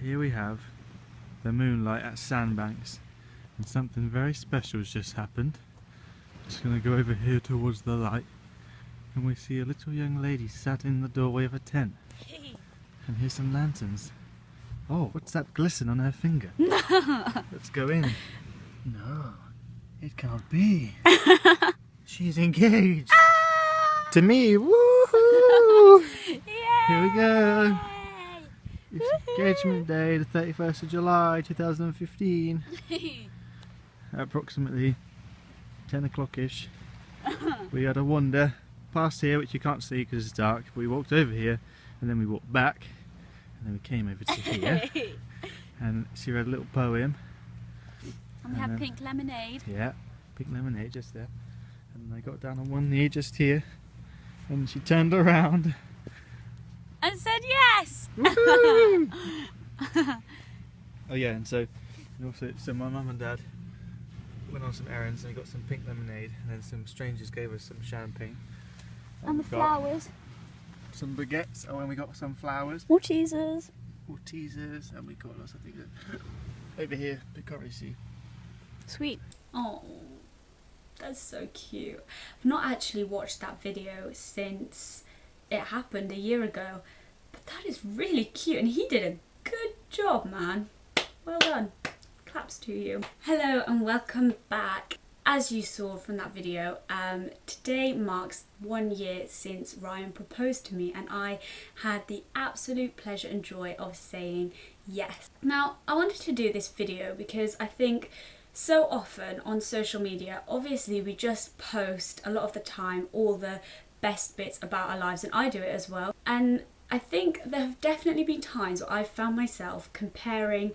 here we have the moonlight at Sandbanks, and something very special has just happened. Just going to go over here towards the light, and we see a little young lady sat in the doorway of a tent. And here's some lanterns. Oh, what's that glisten on her finger? Let's go in. No, it can't be. She's engaged. To me, woohoo! Here we go. It's engagement day, the 31st of July 2015. Approximately 10 o'clock-ish. We had a wander past here, which you can't see because it's dark. But we walked over here, and then we walked back, and then we came over to here. And she read a little poem. And we have pink lemonade. Yeah, pink lemonade just there. And I got down on one knee just here, and she turned around And said yes! Woohoo! Oh yeah, and so my mum and dad went on some errands and we got some pink lemonade, and then some strangers gave us some champagne. And the we got flowers. some baguettes, and then we got some flowers. Maltesers. Maltesers, and we got lots of things. Over here, we can't really see. Sweet. Oh, that's so cute. I've not actually watched that video since it happened a year ago, but that is really cute, and he did a good job, man. Well done. Claps to you. Hello and welcome back. As you saw from that video, today marks 1 year since Ryan proposed to me, and I had the absolute pleasure and joy of saying yes. Now, I wanted to do this video because I think so often on social media, obviously we just post a lot of the time all the best bits about our lives, and I do it as well. And I think there have definitely been times where I've found myself comparing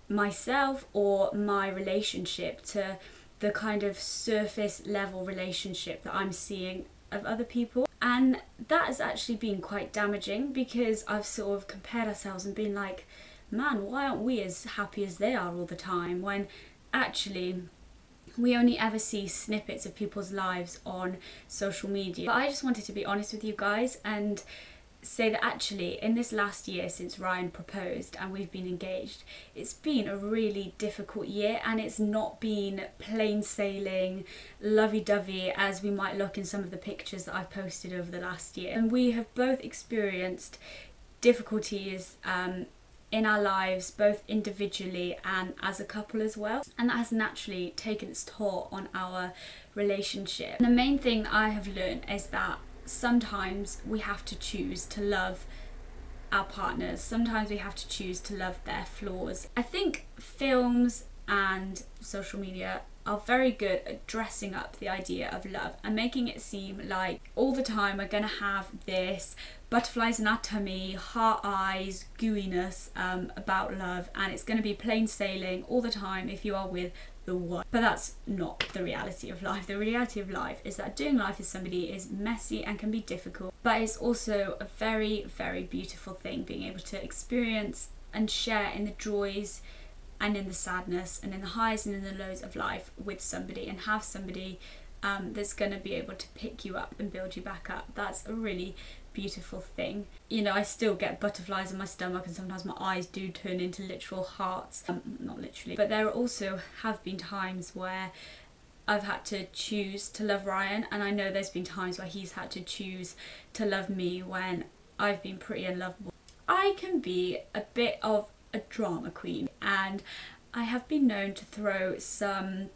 myself or my relationship to the kind of surface level relationship that I'm seeing of other people. And that has actually been quite damaging, because I've sort of compared ourselves and been like, man, why aren't we as happy as they are all the time, when actually we only ever see snippets of people's lives on social media. But I just wanted to be honest with you guys and say that actually in this last year since Ryan proposed and we've been engaged, it's been a really difficult year, and it's not been plain sailing, lovey-dovey as we might look in some of the pictures that I've posted over the last year. And we have both experienced difficulties in our lives, both individually and as a couple as well, and that has naturally taken its toll on our relationship. And the main thing that I have learned is that sometimes we have to choose to love our partners. Sometimes we have to choose to love their flaws. I think films and social media are very good at dressing up the idea of love and making it seem like all the time we're going to have this butterflies in our tummy, heart eyes, gooiness about love, and it's going to be plain sailing all the time if you are with the one. But that's not the reality of life. The reality of life is that doing life with somebody is messy and can be difficult, but it's also a very, very beautiful thing, being able to experience and share in the joys and in the sadness and in the highs and in the lows of life with somebody, and have somebody that's going to be able to pick you up and build you back up. That's a really beautiful thing. You know, I still get butterflies in my stomach, and sometimes my eyes do turn into literal hearts. Not literally, but there also have been times where I've had to choose to love Ryan, and I know there's been times where he's had to choose to love me when I've been pretty unlovable. I can be a bit of a drama queen, and I have been known to throw some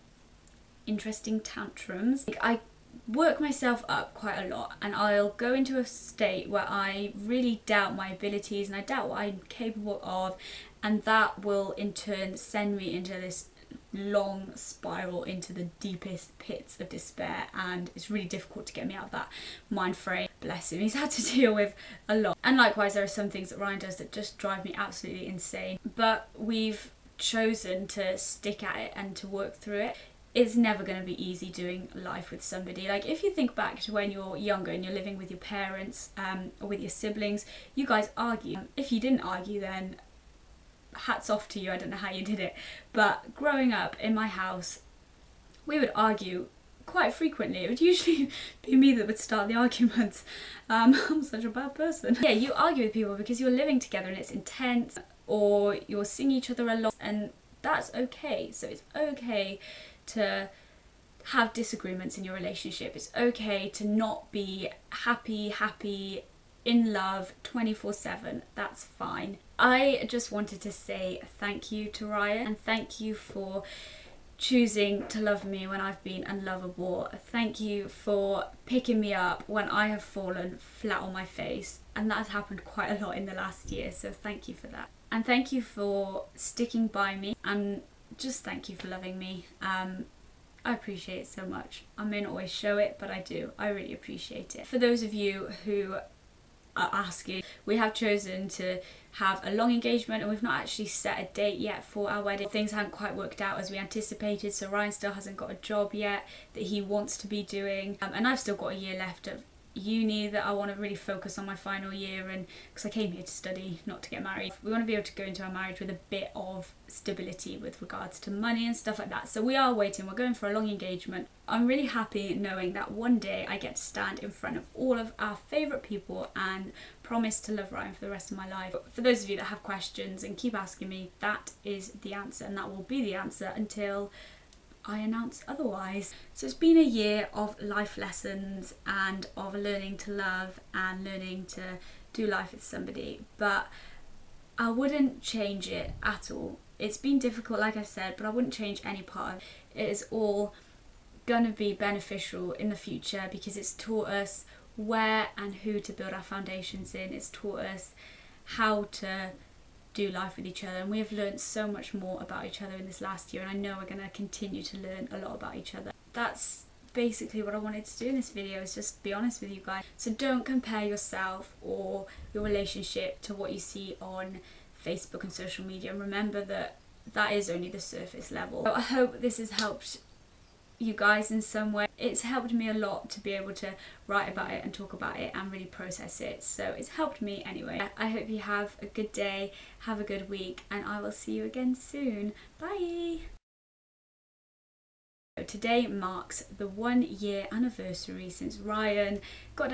interesting tantrums. I work myself up quite a lot, and I'll go into a state where I really doubt my abilities and I doubt what I'm capable of, and that will in turn send me into this long spiral into the deepest pits of despair, and it's really difficult to get me out of that mind frame. Bless him, he's had to deal with a lot. And likewise, there are some things that Ryan does that just drive me absolutely insane, but we've chosen to stick at it and to work through it. It's never going to be easy doing life with somebody. Like, if you think back to when you're younger and you're living with your parents or with your siblings, you guys argue. If you didn't argue, then hats off to you, I don't know how you did it. But growing up in my house, we would argue quite frequently. It would usually be me that would start the arguments. I'm such a bad person. Yeah, you argue with people because you're living together and it's intense. or you'll sing each other along, and that's okay. So it's okay to have disagreements in your relationship. It's okay to not be happy in love 24/7. That's fine. I just wanted to say thank you to Ryan, and thank you for choosing to love me when I've been unlovable. Thank you for picking me up when I have fallen flat on my face, and that has happened quite a lot in the last year, so thank you for that. And thank you for sticking by me, and just thank you for loving me. I appreciate it so much. I may not always show it, but I do. I really appreciate it. For those of you who are asking, we have chosen to have a long engagement, and we've not actually set a date yet for our wedding. Things haven't quite worked out as we anticipated, so Ryan still hasn't got a job yet that he wants to be doing, and I've still got a year left of uni that I want to really focus on my final year, and because I came here to study, not to get married. We want to be able to go into our marriage with a bit of stability with regards to money and stuff like that. So we are waiting, we're going for a long engagement. I'm really happy knowing that one day I get to stand in front of all of our favourite people and promise to love Ryan for the rest of my life. For those of you that have questions and keep asking me, that is the answer, and that will be the answer until I announce otherwise. So it's been a year of life lessons and of learning to love and learning to do life with somebody, but I wouldn't change it at all. It's been difficult, like I said, but I wouldn't change any part of it. It is all gonna be beneficial in the future because it's taught us where and who to build our foundations in. It's taught us how to do life with each other, and we have learned so much more about each other in this last year, and I know we're going to continue to learn a lot about each other. That's basically what I wanted to do in this video, is just be honest with you guys. So don't compare yourself or your relationship to what you see on Facebook and social media, and remember that that is only the surface level. So I hope this has helped you guys in some way. It's helped me a lot to be able to write about it and talk about it and really process it, so it's helped me anyway. I hope you have a good day, have a good week, and I will see you again soon. Bye! Today marks the 1 year anniversary since Ryan got